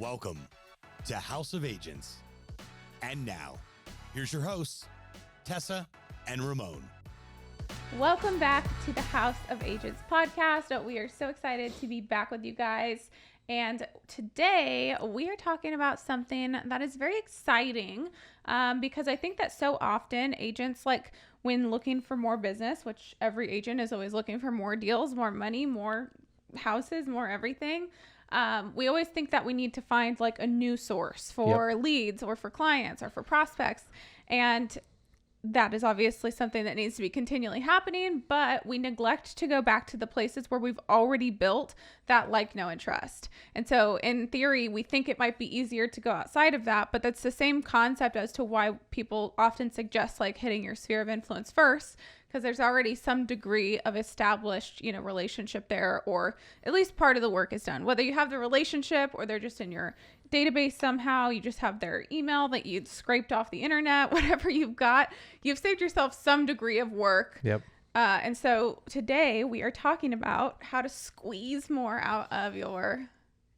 Welcome to House of Agents. And now, here's your hosts, Tessa and Ramon. Welcome back to the House of Agents podcast. We are so excited to be back with you guys. And today we are talking about something that is very exciting because I think that so often agents, like when looking for more business, which every agent is always looking for more deals, more money, more houses, more everything. We always think that we need to find like a new source for leads or for clients or for prospects. And that is obviously something that needs to be continually happening, but we neglect to go back to the places where we've already built that like, know, and trust. And so in theory, we think it might be easier to go outside of that, but that's the same concept as to why people often suggest like hitting your sphere of influence first, because there's already some degree of established, relationship there, or at least part of the work is done. Whether you have the relationship or they're just in your database somehow, you just have their email that you scraped off the internet, whatever you've got, you've saved yourself some degree of work. Yep. And so today we are talking about how to squeeze more out of your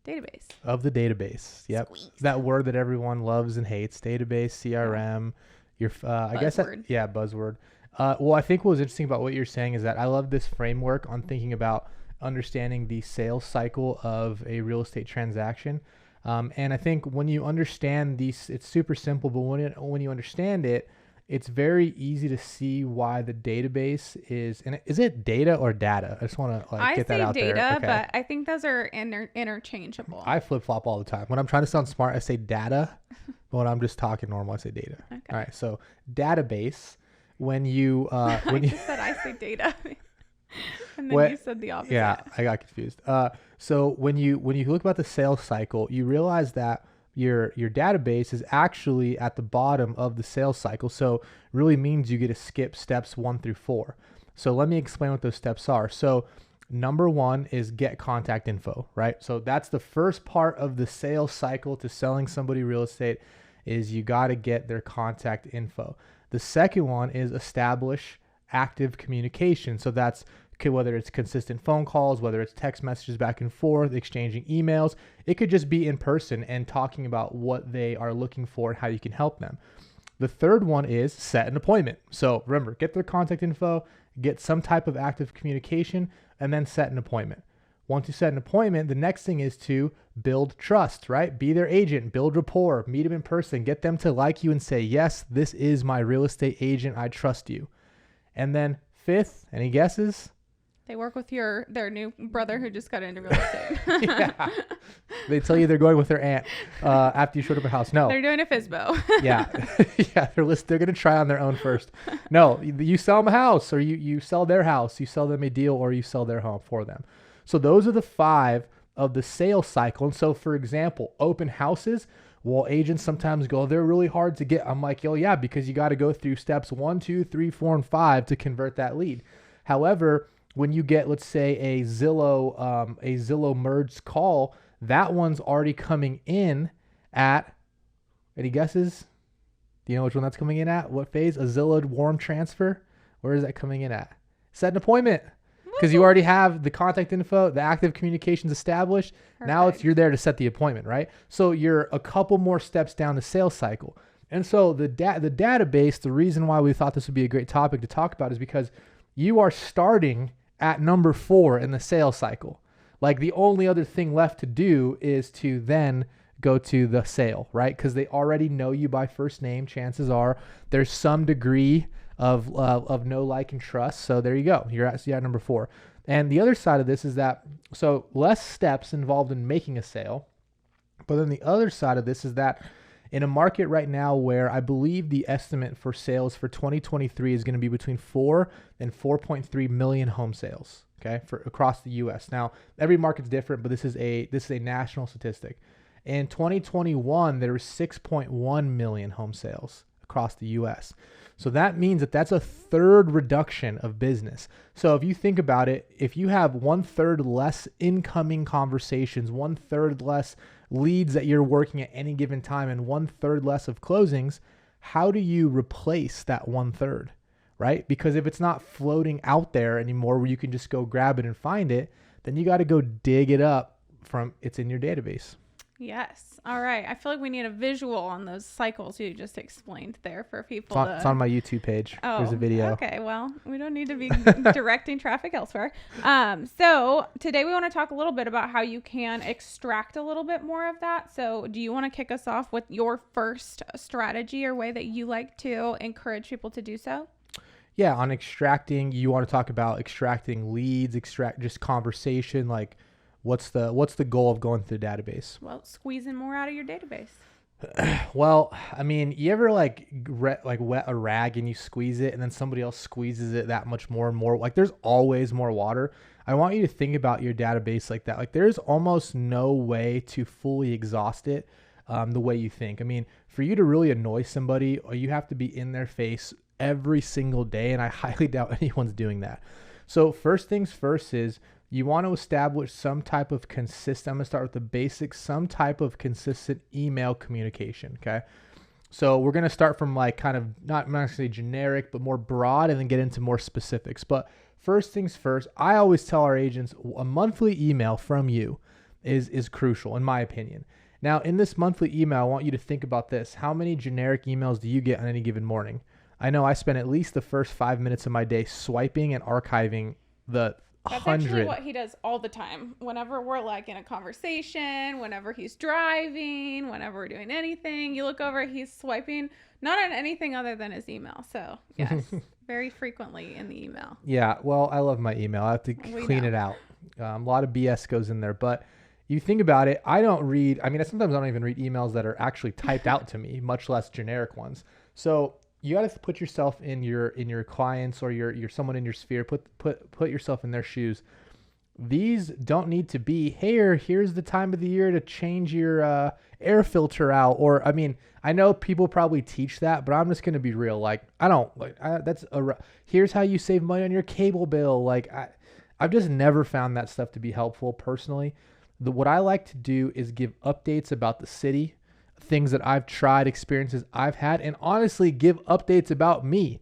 database. Of the database. Yep. Squeeze. That word that everyone loves and hates, database, CRM, I guess buzzword. Well, I think what was interesting about what you're saying is that I love this framework on thinking about understanding the sales cycle of a real estate transaction. And I think when you understand these, it's super simple, but when you understand it, it's very easy to see why the database is, and is it data or data? I just want to get that out there. I say data, but I think those are interchangeable. I flip-flop all the time. When I'm trying to sound smart, I say data, but when I'm just talking normal, I say data. Okay. All right, so database, when you... just said I say data. And then you said the opposite. Yeah, I got confused. So when you look about the sales cycle, you realize that your database is actually at the bottom of the sales cycle. So really means you get to skip steps 1 through 4. So let me explain what those steps are. So number 1 is get contact info, right? So that's the first part of the sales cycle to selling somebody real estate is you got to get their contact info. The second one is establish active communication. So that's whether it's consistent phone calls, whether it's text messages back and forth, exchanging emails. It could just be in person and talking about what they are looking for and how you can help them. The third one is set an appointment. So remember, get their contact info, get some type of active communication, and then set an appointment. Once you set an appointment, the next thing is to build trust, right? Be their agent, build rapport, meet them in person, get them to like you and say, yes, this is my real estate agent. I trust you. And then fifth, any guesses? They work with their new brother who just got into real estate. Yeah. They tell you they're going with their aunt after you showed up at house. No. They're doing a FSBO. Yeah. Yeah. They're going to try on their own first. No, you sell them a house or you sell their house, you sell them a deal or you sell their home for them. So those are the 5 of the sales cycle. And so for example, open houses, well, agents sometimes go, they're really hard to get. I'm like, yeah, because you got to go through steps 1, 2, 3, 4, and 5 to convert that lead. However, when you get, let's say, a Zillow merged call, that one's already coming in at, any guesses? Do you know which one that's coming in at? What phase? A Zillow warm transfer? Where is that coming in at? Set an appointment. Because you already have the contact info, the active communications established. Perfect. Now you're there to set the appointment, right? So you're a couple more steps down the sales cycle. And so the database, the reason why we thought this would be a great topic to talk about is because you are starting at number 4 in the sales cycle. Like the only other thing left to do is to then go to the sale, right? Because they already know you by first name. Chances are there's some degree of know, like, and trust. So there you go. You're at number 4. And the other side of this is that, so less steps involved in making a sale. But then the other side of this is that in a market right now where I believe the estimate for sales for 2023 is going to be between 4 and 4.3 million home sales, okay, for across the U.S. Now, every market's different, but this is a national statistic. In 2021, there were 6.1 million home sales across the U.S. So that means that that's a third reduction of business. So if you think about it, if you have 1/3 less incoming conversations, 1/3 less leads that you're working at any given time, and 1/3 less of closings, how do you replace that 1/3, right? Because if it's not floating out there anymore where you can just go grab it and find it, then you got to go dig it up from it's in your database. Yes. All right. I feel like we need a visual on those cycles you just explained there for people. It's on my YouTube page. Oh, there's a video. Okay. Well, we don't need to be directing traffic elsewhere. So today we want to talk a little bit about how you can extract a little bit more of that. So do you want to kick us off with your first strategy or way that you like to encourage people to do so? Yeah, on extracting, you want to talk about extracting leads, extract just conversation, like what's the goal of going through the database? Well, squeezing more out of your database. Well, I mean, you ever wet a rag and you squeeze it and then somebody else squeezes it that much more and more? Like there's always more water. I want you to think about your database like that. Like there's almost no way to fully exhaust it the way you think. I mean, for you to really annoy somebody, you have to be in their face every single day, and I highly doubt anyone's doing that. So first things first is you want to establish some type of consistent, I'm going to start with the basics, some type of consistent email communication, okay? So we're going to start from like kind of not necessarily generic, but more broad, and then get into more specifics. But first things first, I always tell our agents a monthly email from you is crucial, in my opinion. Now, in this monthly email, I want you to think about this. How many generic emails do you get on any given morning? I know I spend at least the first 5 minutes of my day swiping and archiving the That's 100. actually what he does all the time. Whenever we're like in a conversation, whenever he's driving, whenever we're doing anything, you look over, he's swiping, not on anything other than his email. So yes, very frequently in the email. Yeah, well, I love my email. I have to clean it out. A lot of BS goes in there, but you think about it, sometimes I don't even read emails that are actually typed out to me, much less generic ones. So you got to put yourself in your clients or your someone in your sphere. Put yourself in their shoes. These don't need to be, hey, here's the time of the year to change your air filter out. Or I know people probably teach that, but I'm just gonna be real. Like here's how you save money on your cable bill. Like I've just never found that stuff to be helpful personally. What I like to do is give updates about the city, things that I've tried, experiences I've had, and honestly give updates about me,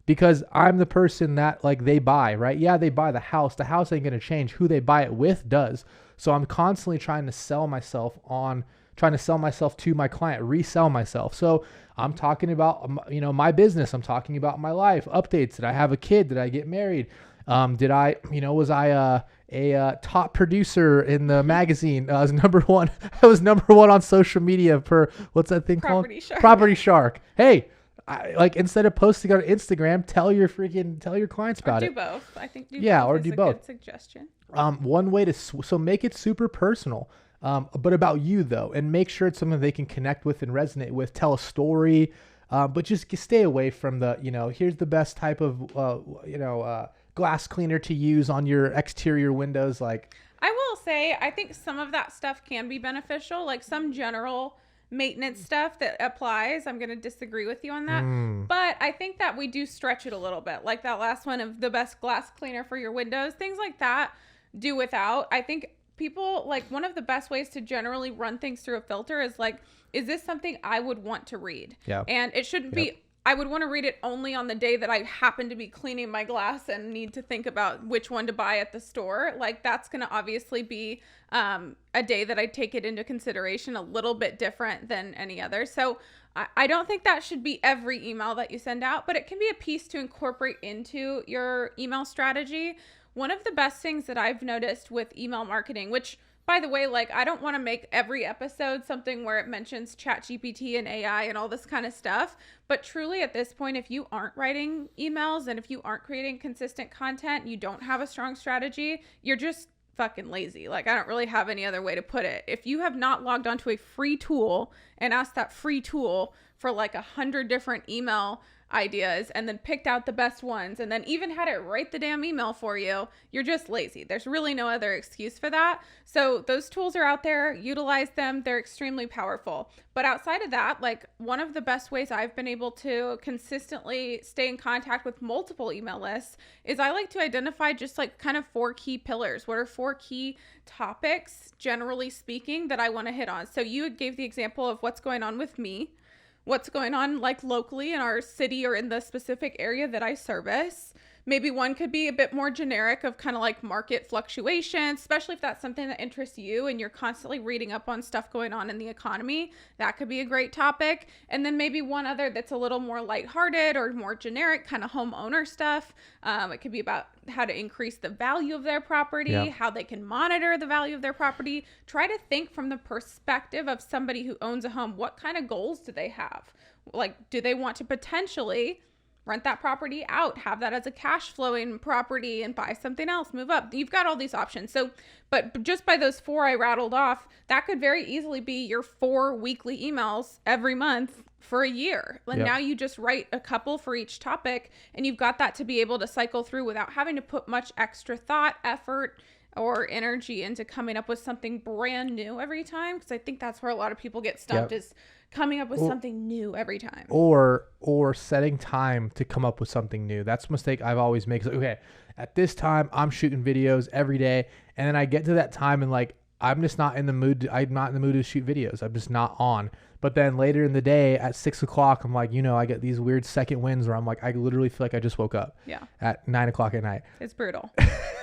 because I'm the person that like they buy, right? Yeah, they buy the house. The house ain't going to change. Who they buy it with does. So I'm constantly trying to sell myself to my client, resell myself. So I'm talking about, my business. I'm talking about my life, updates. Did I have a kid? Did I get married? Was I a top producer in the magazine? I was number one. I was number one on social media for what's that thing called? Property Shark. Hey, instead of posting on Instagram, tell your clients about it. Do both. I think do both. Good suggestion. One way to so make it super personal, but about you though, and make sure it's something they can connect with and resonate with. Tell a story, but just stay away from the here's the best type of glass cleaner to use on your exterior windows. Like, I will say, I think some of that stuff can be beneficial, like some general maintenance stuff that applies. I'm going to disagree with you on that. But I think that we do stretch it a little bit. Like that last one of the best glass cleaner for your windows, things like that, do without. I think people, like, one of the best ways to generally run things through a filter is like, is this something I would want to read? Yeah. And it shouldn't be, I would want to read it only on the day that I happen to be cleaning my glass and need to think about which one to buy at the store. Like that's going to obviously be a day that I take it into consideration, a little bit different than any other. So I don't think that should be every email that you send out, but it can be a piece to incorporate into your email strategy. One of the best things that I've noticed with email marketing, which by the way, like I don't want to make every episode something where it mentions ChatGPT and AI and all this kind of stuff. But truly at this point, if you aren't writing emails and if you aren't creating consistent content, you don't have a strong strategy, you're just fucking lazy. Like I don't really have any other way to put it. If you have not logged onto a free tool and asked that free tool for like 100 different email ideas and then picked out the best ones and then even had it write the damn email for you, you're just lazy. There's really no other excuse for that. So those tools are out there, utilize them. They're extremely powerful. But outside of that, like one of the best ways I've been able to consistently stay in contact with multiple email lists is I like to identify just like kind of 4 key pillars. What are 4 key topics, generally speaking, that I want to hit on? So you gave the example of what's going on with me, what's going on like locally in our city or in the specific area that I service. Maybe one could be a bit more generic of kind of like market fluctuations, especially if that's something that interests you and you're constantly reading up on stuff going on in the economy. That could be a great topic. And then maybe one other that's a little more lighthearted or more generic, kind of homeowner stuff. It could be about how to increase the value of their property, how they can monitor the value of their property. Try to think from the perspective of somebody who owns a home. What kind of goals do they have? Like, do they want to potentially rent that property out, have that as a cash flowing property and buy something else, move up? You've got all these options. So, but just by those 4 I rattled off, that could very easily be your 4 weekly emails every month for a year. And now you just write a couple for each topic, and you've got that to be able to cycle through without having to put much extra thought, effort, or energy into coming up with something brand new every time. Because I think that's where a lot of people get stumped, is coming up with something new every time. Or setting time to come up with something new. That's a mistake I've always made. Like, okay, at this time I'm shooting videos every day, and then I get to that time and like I'm just not in the mood. I'm not in the mood to shoot videos. I'm just not on. But then later in the day at 6 o'clock, I'm like, I get these weird second winds where I'm like, I literally feel like I just woke up. Yeah. At 9 o'clock at night. It's brutal.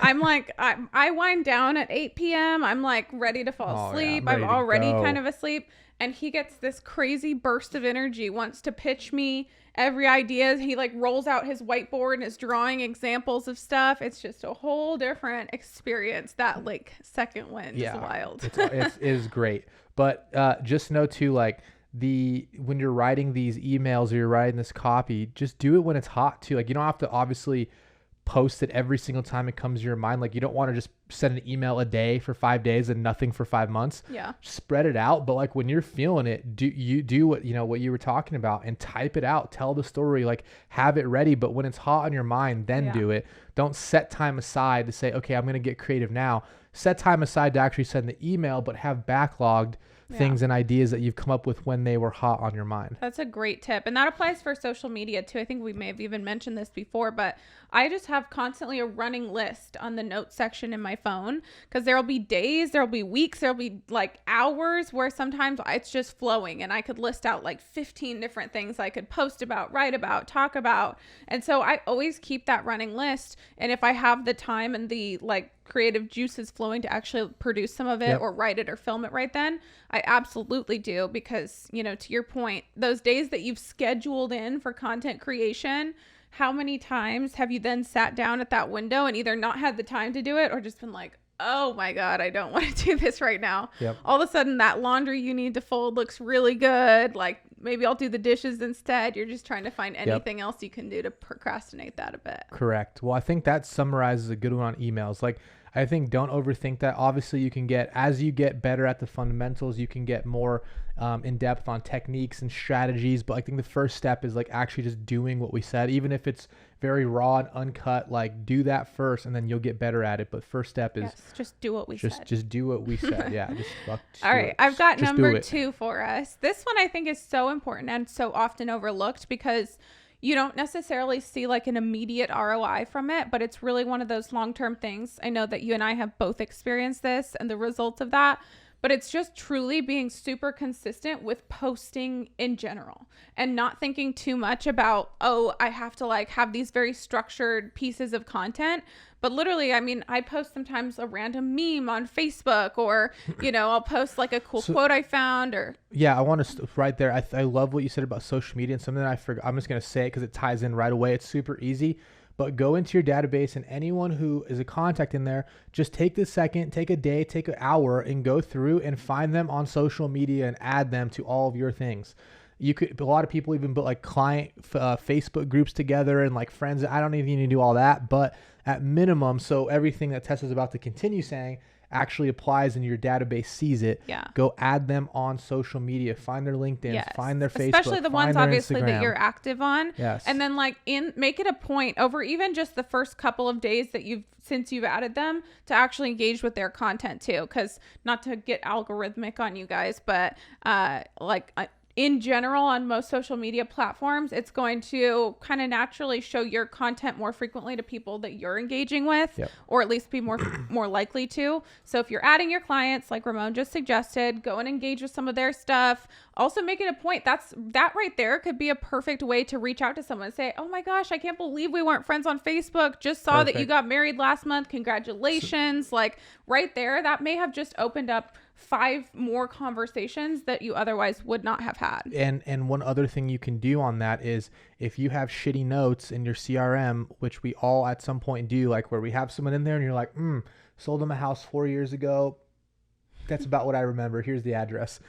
I'm like, I wind down at 8 p.m. I'm like ready to fall asleep. I'm already kind of asleep. And he gets this crazy burst of energy, wants to pitch me every idea. He like rolls out his whiteboard and is drawing examples of stuff. It's just a whole different experience. That like second wind is wild. It is great. But just know too, like when you're writing these emails or you're writing this copy, just do it when it's hot too. Like you don't have to obviously post it every single time it comes to your mind. Like you don't want to just send an email a day for 5 days and nothing for 5 months. Yeah. Spread it out. But like when you're feeling it, do what you were talking about and type it out, tell the story, like have it ready. But when it's hot on your mind, then do it. Don't set time aside to say, okay, I'm going to get creative now. Set time aside to actually send the email, but have backlogged things and ideas that you've come up with when they were hot on your mind. That's a great tip. And that applies for social media too. I think we may have even mentioned this before, but I just have constantly a running list on the notes section in my phone, because there'll be days, there'll be weeks, there'll be like hours where sometimes it's just flowing and I could list out like 15 different things I could post about, write about, talk about. And so I always keep that running list. And if I have the time and the like creative juices flowing to actually produce some of it or write it or film it right then, I absolutely do. Because, to your point, those days that you've scheduled in for content creation, how many times have you then sat down at that window and either not had the time to do it or just been like, oh my God, I don't want to do this right now. All of a sudden that laundry you need to fold looks really good. Like maybe I'll do the dishes instead. You're just trying to find anything else you can do to procrastinate that a bit. Correct. Well, I think that summarizes a good one on emails. Like, I think don't overthink that. Obviously, you can as you get better at the fundamentals, you can get more in depth on techniques and strategies. But I think the first step is like actually just doing what we said, even if it's very raw and uncut. Like do that first, and then you'll get better at it. But first step is just do what we said. Just do what we said. Yeah. All right. I've got number 2 for us. This one I think is so important and so often overlooked because you don't necessarily see like an immediate ROI from it, but it's really one of those long-term things. I know that you and I have both experienced this and the results of that, but it's just truly being super consistent with posting in general and not thinking too much about, I have to like have these very structured pieces of content. But literally, I mean, I post sometimes a random meme on Facebook or, I'll post like a cool quote I found or. Yeah, I want to right there. I love what you said about social media and something that I forgot. I'm just going to say it because it ties in right away. It's super easy. But go into your database and anyone who is a contact in there, just take the second, take a day, take an hour and go through and find them on social media and add them to all of your things. A lot of people even put like client Facebook groups together and like friends. I don't even need to do all that, but at minimum, so everything that Tessa's about to continue saying actually applies and your database sees it. Go add them on social media, find their LinkedIn, find their Facebook, especially the ones obviously Instagram. That you're active on. And then like make it a point over even just the first couple of days that since you've added them to actually engage with their content too. Cause not to get algorithmic on you guys, but in general, on most social media platforms, it's going to kind of naturally show your content more frequently to people that you're engaging with, Yep. or at least be more likely to. So if you're adding your clients, like Ramon just suggested, go and engage with some of their stuff. Also make it a point. That right there could be a perfect way to reach out to someone and say, oh my gosh, I can't believe we weren't friends on Facebook. Just saw that you got married last month. Congratulations. Like right there, that may have just opened up 5 more conversations that you otherwise would not have had. And one other thing you can do on that is if you have shitty notes in your CRM, which we all at some point do, like where we have someone in there and you're like, sold them a house 4 years ago. That's about what I remember. Here's the address.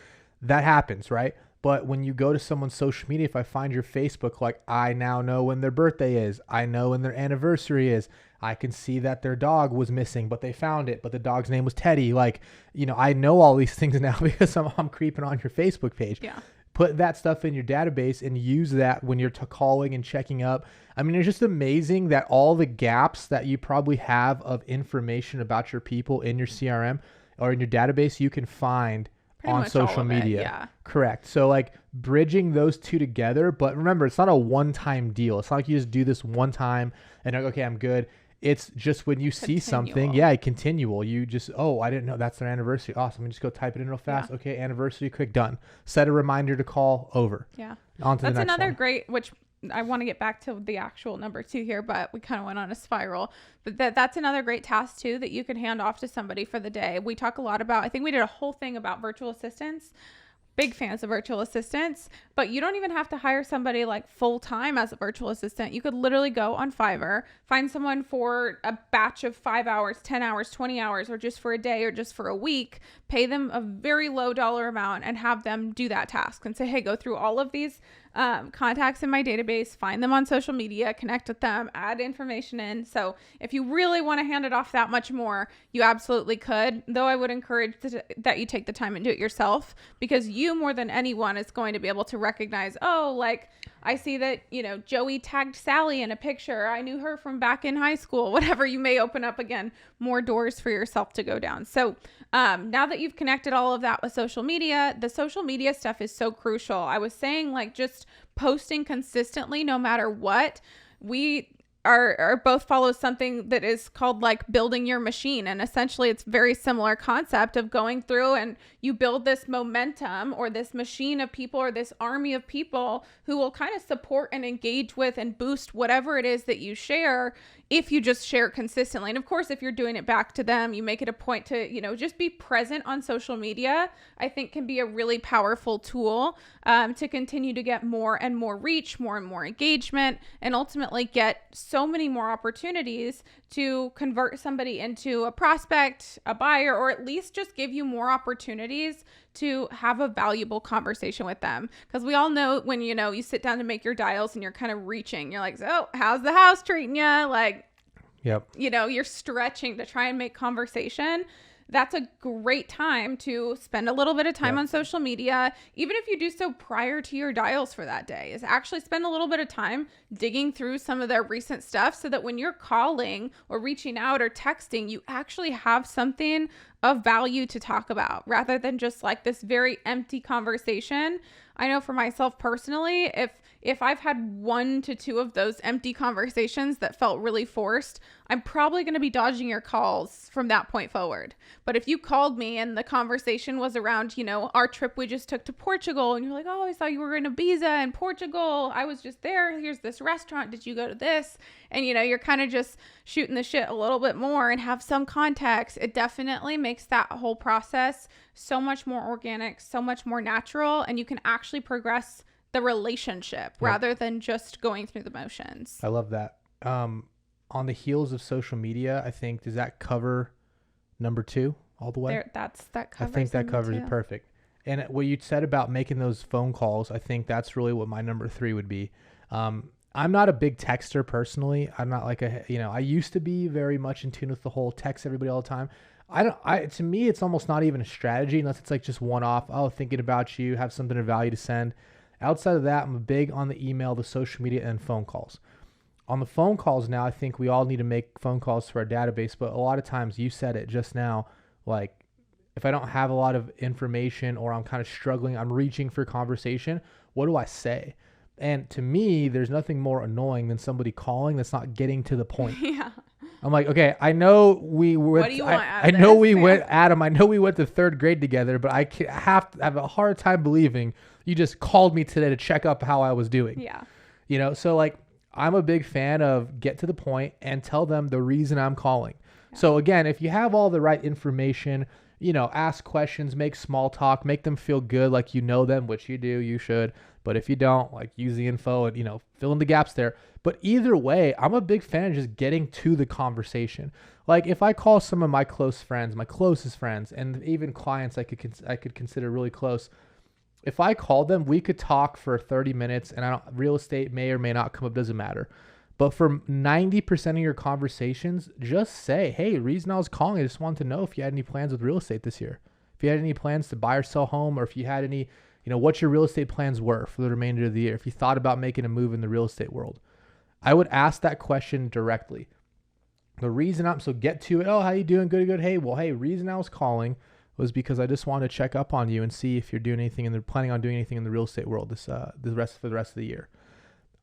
That happens, right? But when you go to someone's social media, if I find your Facebook, like I now know when their birthday is, I know when their anniversary is, I can see that their dog was missing, but they found it, but the dog's name was Teddy. Like, I know all these things now because I'm creeping on your Facebook page. Yeah. Put that stuff in your database and use that when you're calling and checking up. I mean, it's just amazing that all the gaps that you probably have of information about your people in your CRM or in your database, you can find on social media. Yeah. Correct. So like bridging those two together, but remember, it's not a one-time deal. It's not like you just do this one time and like, okay, I'm good. It's just when you see something, continual. You just, I didn't know that's their anniversary. Awesome. Let me just go type it in real fast. Yeah. Okay, anniversary, quick, done. Set a reminder to call, over. Yeah. On to the That's next another one. great, which I want to get back to the actual number 2 here, but we kind of went on a spiral. But that's another great task too that you can hand off to somebody for the day. We talk a lot about, I think we did a whole thing about virtual assistants. Big fans of virtual assistants, but you don't even have to hire somebody like full time as a virtual assistant. You could literally go on Fiverr, find someone for a batch of 5 hours, 10 hours, 20 hours, or just for a day or just for a week, pay them a very low dollar amount and have them do that task and say, hey, go through all of these contacts in my database, find them on social media, connect with them, add information in. So if you really want to hand it off that much more, you absolutely could, though I would encourage that you take the time and do it yourself, because you more than anyone is going to be able to recognize, like I see that, Joey tagged Sally in a picture. I knew her from back in high school, whatever. You may open up again more doors for yourself to go down. So now that you've connected all of that with social media, the social media stuff is so crucial. I was saying like just posting consistently, no matter what. We are both follow something that is called like building your machine. And essentially it's very similar concept of going through and you build this momentum or this machine of people or this army of people who will kind of support and engage with and boost whatever it is that you share if you just share consistently. And of course, if you're doing it back to them, you make it a point to, just be present on social media, I think can be a really powerful tool to continue to get more and more reach, more and more engagement, and ultimately get so many more opportunities to convert somebody into a prospect, a buyer, or at least just give you more opportunities to have a valuable conversation with them. Because we all know when, you sit down to make your dials and you're kind of reaching, you're like, so how's the house treating you? Like, yep. You're stretching to try and make conversation. That's a great time to spend a little bit of time on social media, even if you do so prior to your dials for that day, is actually spend a little bit of time digging through some of their recent stuff so that when you're calling or reaching out or texting, you actually have something of value to talk about rather than just like this very empty conversation. I know for myself personally, if I've had 1 to 2 of those empty conversations that felt really forced, I'm probably going to be dodging your calls from that point forward. But if you called me and the conversation was around, our trip we just took to Portugal, and you're like, oh, I saw you were in Ibiza in Portugal. I was just there. Here's this restaurant. Did you go to this? And, you're kind of just shooting the shit a little bit more and have some context. It definitely makes that whole process so much more organic, so much more natural, and you can actually progress the relationship rather than just going through the motions. I love that. On the heels of social media, I think, does that cover number 2 all the way? That covers I think that covers it perfect. And what you said about making those phone calls, I think that's really what my number 3 would be. I'm not a big texter personally. I'm not like I used to be very much in tune with the whole text everybody all the time. To me, it's almost not even a strategy unless it's like just one off. Thinking about you, have something of value to send. Outside of that, I'm big on the email, the social media, and phone calls. On the phone calls now, I think we all need to make phone calls to our database, but a lot of times, you said it just now, like if I don't have a lot of information or I'm kind of struggling, I'm reaching for conversation, what do I say? And to me, there's nothing more annoying than somebody calling that's not getting to the point. Yeah. I'm like, okay, I know we went. What do you want out I of know this? we Yeah. went, Adam. I know we went to third grade together, but I have a hard time believing you just called me today to check up how I was doing. Yeah. You know, so like I'm a big fan of get to the point and tell them the reason I'm calling. Yeah. So again, if you have all the right information, you know, ask questions, make small talk, make them feel good like you know them, which you do, you should. But if you don't, like use the info and, you know, fill in the gaps there. But either way, I'm a big fan of just getting to the conversation. Like if I call some of my close friends, my closest friends, and even clients I could consider really close, if I called them, we could talk for 30 minutes and real estate may or may not come up, doesn't matter. But for 90% of your conversations, just say, hey, the reason I was calling, I just wanted to know if you had any plans with real estate this year. If you had any plans to buy or sell home, or if you had any, you know, what your real estate plans were for the remainder of the year. If you thought about making a move in the real estate world, I would ask that question directly. The reason so get to it. Oh, how you doing? Good, good. Hey, reason I was calling was because I just wanted to check up on you and see if you're doing anything and they're planning on doing anything in the real estate world for the rest of the year.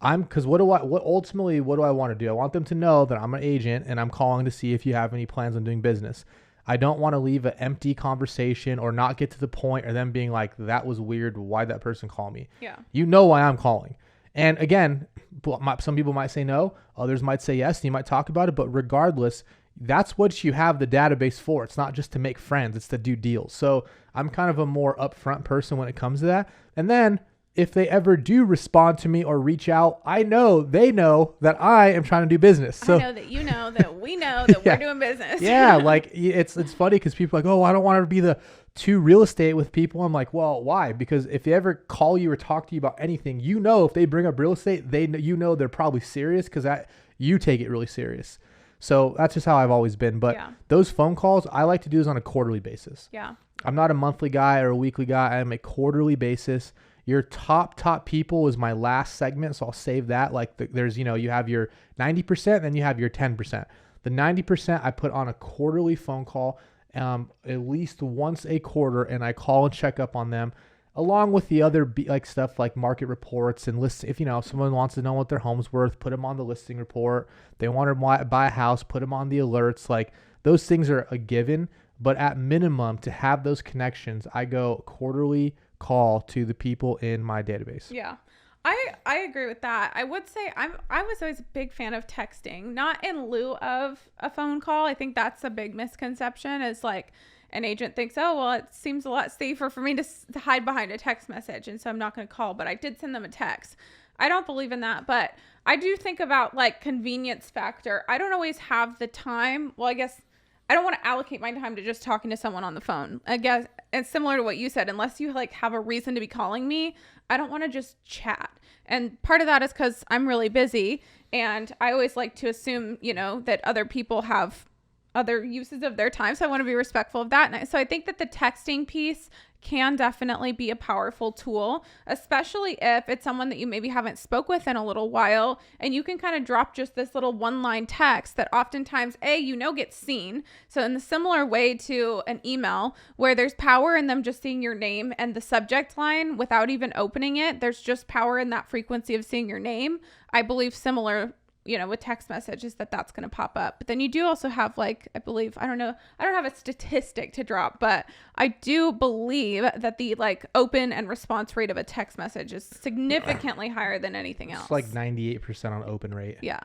Because what do I want to do? I want them to know that I'm an agent and I'm calling to see if you have any plans on doing business. I don't want to leave an empty conversation or not get to the point or them being like, that was weird. Why'd that person call me? Yeah. You know why I'm calling. And again, some people might say no, others might say yes, and you might talk about it. But regardless, that's what you have the database for. It's not just to make friends, it's to do deals. So I'm kind of a more upfront person when it comes to that. And then if they ever do respond to me or reach out, they know that I am trying to do business. So I know that you know that we know that yeah. we're doing business. Yeah, like it's funny because people are like, oh, I don't want to be the to real estate with people. I'm like, well, why? Because if they ever call you or talk to you about anything, you know, if they bring up real estate, they're probably serious because you take it really serious. So that's just how I've always been. But those phone calls, I like to do this on a quarterly basis. Yeah. I'm not a monthly guy or a weekly guy. I am a quarterly basis. Your top people is my last segment, so I'll save that. Like there's, you know, you have your 90%, then you have your 10%. The 90% I put on a quarterly phone call, at least once a quarter, and I call and check up on them, along with the other like stuff like market reports and lists. If you know, if someone wants to know what their home's worth, put them on the listing report. They want to buy a house, put them on the alerts. Like those things are a given, but at minimum to have those connections, I go quarterly call to the people in my database. Yeah. I agree with that. I would say I was always a big fan of texting, not in lieu of a phone call. I think that's a big misconception. Is like an agent thinks, oh, well, it seems a lot safer for me to hide behind a text message, and so I'm not going to call, but I did send them a text. I don't believe in that, but I do think about like convenience factor. I don't always have the time. Well, I guess I don't want to allocate my time to just talking to someone on the phone. I guess it's similar to what you said. Unless you like have a reason to be calling me, I don't want to just chat. And part of that is because I'm really busy, and I always like to assume, you know, that other people have other uses of their time. So I want to be respectful of that. And so I think that the texting piece can definitely be a powerful tool, especially if it's someone that you maybe haven't spoke with in a little while, and you can kind of drop just this little one-line text that oftentimes gets seen. So in the similar way to an email where there's power in them just seeing your name and the subject line without even opening it, there's just power in that frequency of seeing your name. I believe similar, you know, with text messages that's going to pop up. But then you do also have like, I believe, I don't know, I don't have a statistic to drop, but I do believe that the like open and response rate of a text message is significantly higher than anything else. It's like 98% on open rate. Yeah.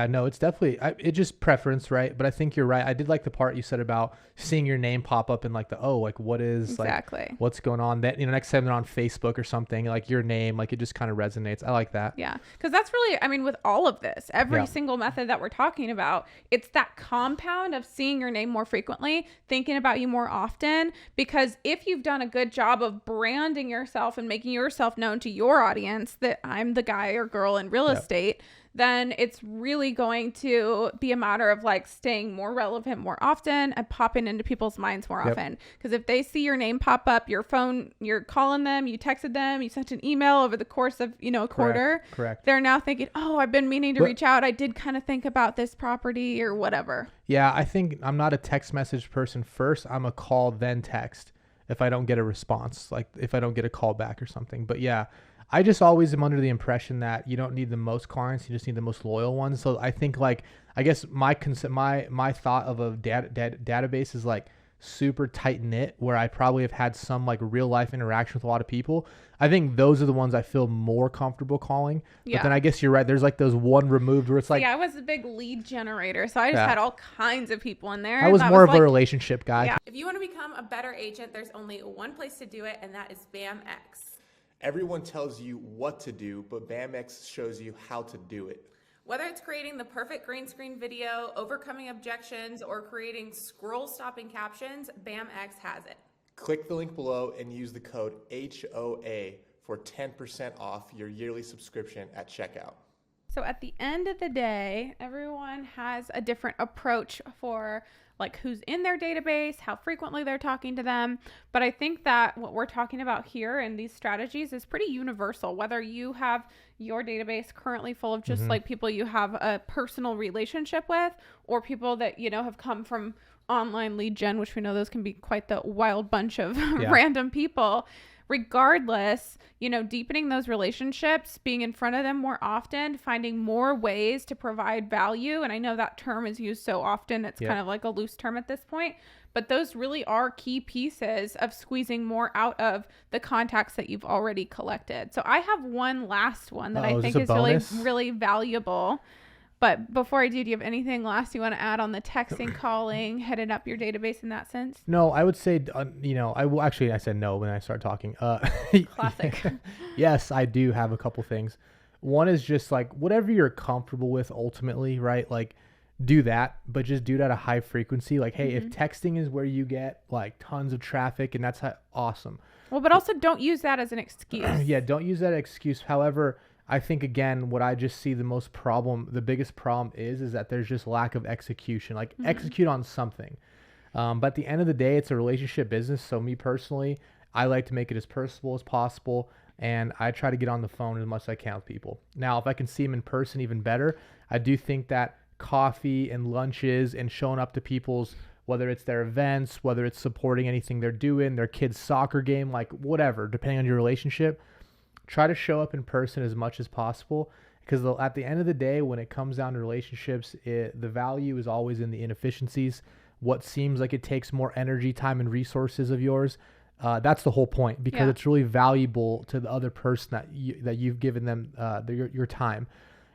No, it's definitely, it's just preference, right? But I think you're right. I did like the part you said about seeing your name pop up in like what is exactly like, what's going on that, you know, next time they're on Facebook or something, like your name, like it just kind of resonates. I like that. Yeah. Cause that's really, I mean, with all of this, every single method that we're talking about, it's that compound of seeing your name more frequently, thinking about you more often, because if you've done a good job of branding yourself and making yourself known to your audience that I'm the guy or girl in real estate, then it's really going to be a matter of like staying more relevant more often and popping into people's minds more often. Because if they see your name pop up, your phone, you're calling them, you texted them, you sent an email over the course of, a quarter. Correct. They're now thinking, oh, I've been meaning to reach out. I did kind of think about this property or whatever. Yeah, I think I'm not a text message person first. I'm a call then text if I don't get a response, like if I don't get a call back or something. But yeah, I just always am under the impression that you don't need the most clients, you just need the most loyal ones. So I think like, I guess my thought of a database is like super tight knit, where I probably have had some like real life interaction with a lot of people. I think those are the ones I feel more comfortable calling. But then I guess you're right. There's like those one removed where it's like, I was a big lead generator. So I just had all kinds of people in there. I was more of a relationship guy. Yeah. If you want to become a better agent, there's only one place to do it, and that is BAMX. Everyone tells you what to do, but BAMX shows you how to do it. Whether it's creating the perfect green screen video, overcoming objections, or creating scroll-stopping captions, BAMX has it. Click the link below and use the code HOA for 10% off your yearly subscription at checkout. So at the end of the day, everyone has a different approach for like who's in their database, how frequently they're talking to them. But I think that what we're talking about here in these strategies is pretty universal, whether you have your database currently full of just like people you have a personal relationship with, or people that, have come from online lead gen, which we know those can be quite the wild bunch of random people. Regardless, deepening those relationships, being in front of them more often, finding more ways to provide value. And I know that term is used so often, it's kind of like a loose term at this point, but those really are key pieces of squeezing more out of the contacts that you've already collected. So I have one last one that I think is really, really valuable. But before I do you have anything last you want to add on the texting, calling, heading up your database in that sense? No, I would say, I said no when I started talking. Classic. Yes, I do have a couple things. One is just like whatever you're comfortable with ultimately, right? Like do that, but just do it at a high frequency. Like, hey, if texting is where you get like tons of traffic and that's awesome. Well, but also don't use that as an excuse. Don't use that excuse. However, I think, again, what I just see the biggest problem is that there's just lack of execution, like execute on something. But at the end of the day, it's a relationship business. So me personally, I like to make it as personable as possible. And I try to get on the phone as much as I can with people. Now, if I can see them in person, even better. I do think that coffee and lunches and showing up to people's, whether it's their events, whether it's supporting anything they're doing, their kid's soccer game, like whatever, depending on your relationship, try to show up in person as much as possible, because at the end of the day, when it comes down to relationships, the value is always in the inefficiencies. What seems like it takes more energy, time, and resources of yours, that's the whole point, because it's really valuable to the other person that you've given them your time.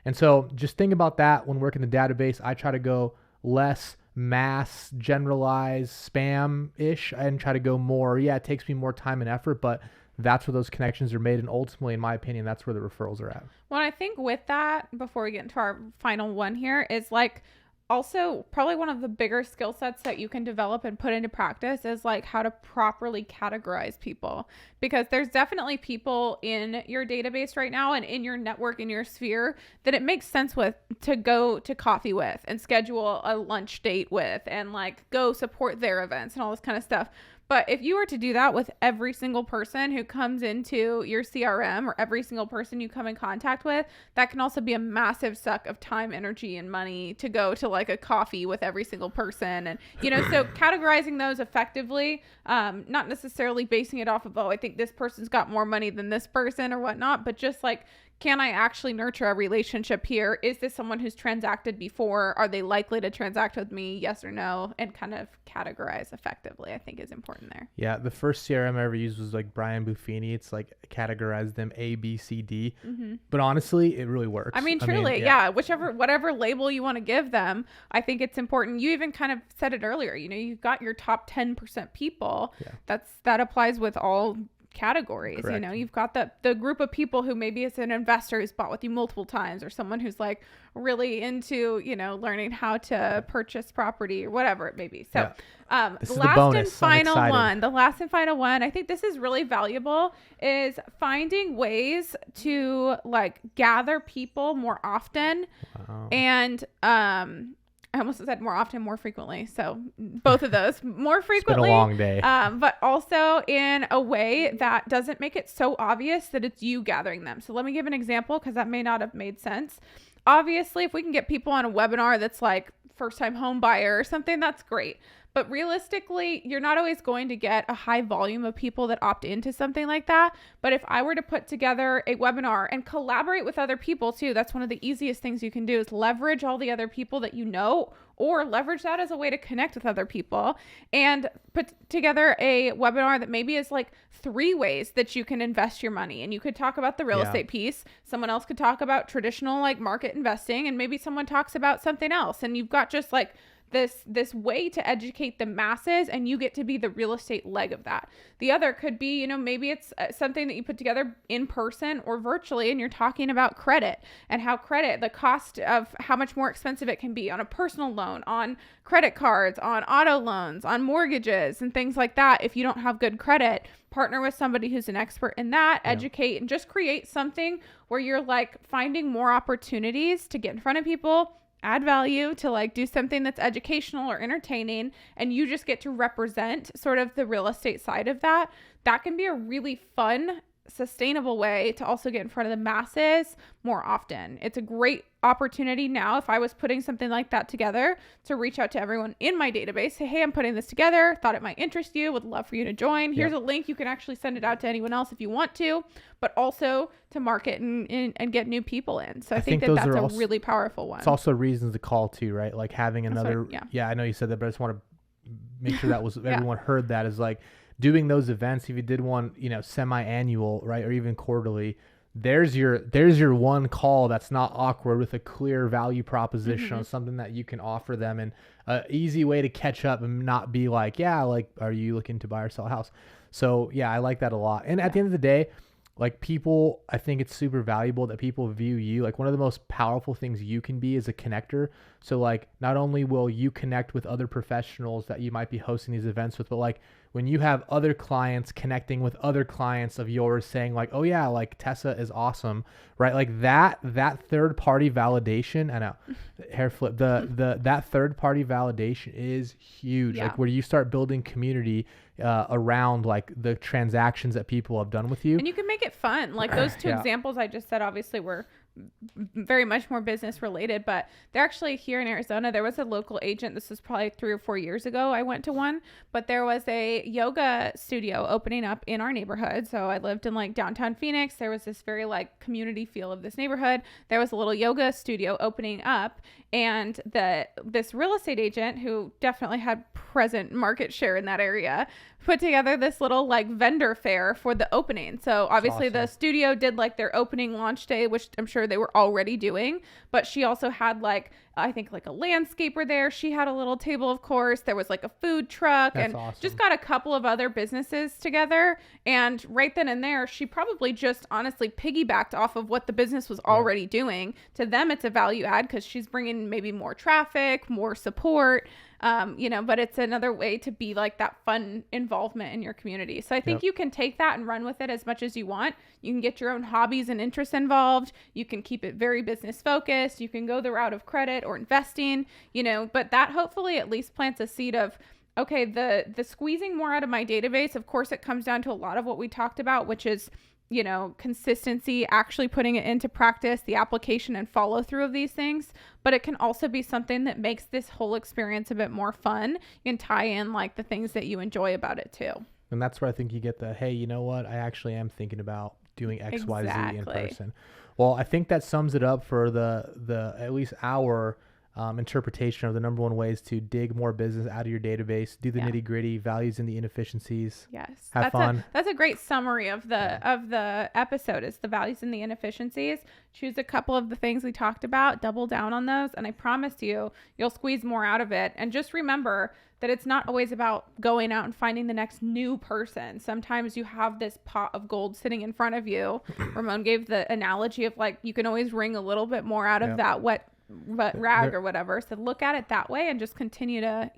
And so just think about that when working the database. I try to go less mass, generalized, spam-ish, and try to go more. Yeah, it takes me more time and effort, but that's where those connections are made. And ultimately, in my opinion, that's where the referrals are at. Well, I think with that, before we get into our final one here, is like also probably one of the bigger skill sets that you can develop and put into practice is like how to properly categorize people, because there's definitely people in your database right now and in your network, in your sphere, that it makes sense with to go to coffee with and schedule a lunch date with and like go support their events and all this kind of stuff. But if you were to do that with every single person who comes into your CRM or every single person you come in contact with, that can also be a massive suck of time, energy, and money to go to like a coffee with every single person. And, so categorizing those effectively, not necessarily basing it off of, I think this person's got more money than this person or whatnot, but just like, can I actually nurture a relationship here? Is this someone who's transacted before? Are they likely to transact with me? Yes or no? And kind of categorize effectively, I think is important there. Yeah. The first CRM I ever used was like Brian Buffini. It's like categorize them A, B, C, D. But honestly, it really works. I mean, truly, whatever label you want to give them, I think it's important. You even kind of said it earlier, you've got your top 10% people. That applies with all categories. Correct. You know, you've got the group of people who maybe is an investor who's bought with you multiple times, or someone who's like really into, you know, learning how to purchase property or whatever it may be. So This the is the last bonus. and I'm final excited. one, the last and final one, I think this is really valuable, is finding ways to like gather people more often. Wow. And I almost said more often, more frequently. So both of those, more frequently. It's been a long day. But also in a way that doesn't make it so obvious that it's you gathering them. So let me give an example, because that may not have made sense. Obviously, if we can get people on a webinar that's like first time home buyer or something, that's great. But realistically, you're not always going to get a high volume of people that opt into something like that. But if I were to put together a webinar and collaborate with other people too, that's one of the easiest things you can do, is leverage all the other people that you know, or leverage that as a way to connect with other people, and put together a webinar that maybe is like 3 ways that you can invest your money. And you could talk about the real estate piece. Someone else could talk about traditional like market investing, and maybe someone talks about something else. And you've got just like this way to educate the masses, and you get to be the real estate leg of that. The other could be, you know, maybe it's something that you put together in person or virtually, and you're talking about credit and how credit, the cost of how much more expensive it can be on a personal loan, on credit cards, on auto loans, on mortgages and things like that. If you don't have good credit, partner with somebody who's an expert in that, educate, and just create something where you're like finding more opportunities to get in front of people, add value, to like do something that's educational or entertaining, and you just get to represent sort of the real estate side of that. That can be a really fun, sustainable way to also get in front of the masses more often. It's a great opportunity now, if I was putting something like that together, to reach out to everyone in my database, say, hey, I'm putting this together, thought it might interest you, would love for you to join. Here's a link. You can actually send it out to anyone else if you want to, but also to market and get new people in. So I think that's a really powerful one. It's also reasons to call too, right? Like having another, I know you said that, but I just want to make sure that was everyone heard that, is like doing those events. If you did one, you know, semi-annual, right, or even quarterly, there's your one call that's not awkward, with a clear value proposition on something that you can offer them, and an easy way to catch up and not be like, are you looking to buy or sell a house? So I like that a lot. And at the end of the day, like people, I think it's super valuable that people view you. Like one of the most powerful things you can be is a connector. So like not only will you connect with other professionals that you might be hosting these events with, but like when you have other clients connecting with other clients of yours saying like, oh yeah, like Tessa is awesome, right? Like that third party validation, I know, hair flip, that third party validation is huge. Like where you start building community around like the transactions that people have done with you. And you can make it fun. Like those two examples I just said obviously were very much more business related, but they're actually here in Arizona. There was a local agent. This was probably 3 or 4 years ago. I went to one, but there was a yoga studio opening up in our neighborhood. So I lived in like downtown Phoenix. There was this very like community feel of this neighborhood. There was a little yoga studio opening up, and this real estate agent, who definitely had present market share in that area, put together this little like vendor fair for the opening. So obviously the studio did like their opening launch day, which I'm sure they were already doing, but she also had like, I think like a landscaper there. She had a little table, of course. There was like a food truck. That's and awesome. Just got a couple of other businesses together. And right then and there, she probably just honestly piggybacked off of what the business was already doing. To them, it's a value add because she's bringing maybe more traffic, more support, but it's another way to be like that fun involvement in your community. So I think you can take that and run with it as much as you want. You can get your own hobbies and interests involved. You can keep it very business focused. You can go the route of credit or investing, but that hopefully at least plants a seed of, okay, the squeezing more out of my database. Of course, it comes down to a lot of what we talked about, which is, consistency, actually putting it into practice, the application and follow through of these things. But it can also be something that makes this whole experience a bit more fun. You can tie in like the things that you enjoy about it too. And that's where I think you get the, hey, you know what? I actually am thinking about doing X, Y, Z in person. Well, I think that sums it up for the at least our interpretation of the number one ways to dig more business out of your database, do the Yeah. nitty gritty, values and the inefficiencies. Yes. Have fun. That's a great summary of the episode is the values and the inefficiencies. Choose a couple of the things we talked about, double down on those, and I promise you'll squeeze more out of it. And just remember that it's not always about going out and finding the next new person. Sometimes you have this pot of gold sitting in front of you. Ramon gave the analogy of like you can always wring a little bit more out of that wet rag or whatever. So look at it that way and just continue to,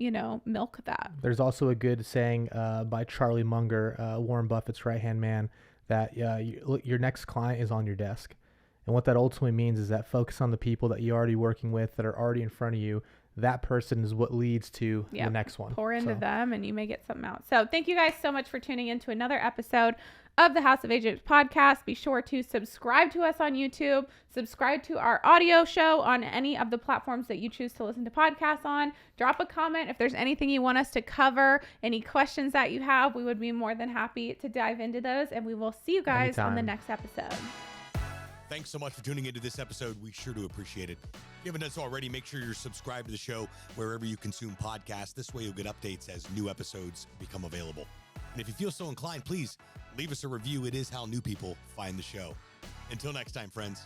milk that. There's also a good saying by Charlie Munger, Warren Buffett's right-hand man, that your next client is on your desk. And what that ultimately means is that focus on the people that you're already working with that are already in front of you. That person is what leads to the next one. Pour into them and you may get something out. So thank you guys so much for tuning in to another episode of the House of Agents podcast. Be sure to subscribe to us on YouTube, subscribe to our audio show on any of the platforms that you choose to listen to podcasts on. Drop a comment if there's anything you want us to cover, any questions that you have. We would be more than happy to dive into those, and we will see you guys on the next episode. Thanks so much for tuning into this episode. We sure do appreciate it. If you haven't done so already, make sure you're subscribed to the show wherever you consume podcasts. This way you'll get updates as new episodes become available. And if you feel so inclined, please leave us a review. It is how new people find the show. Until next time, friends.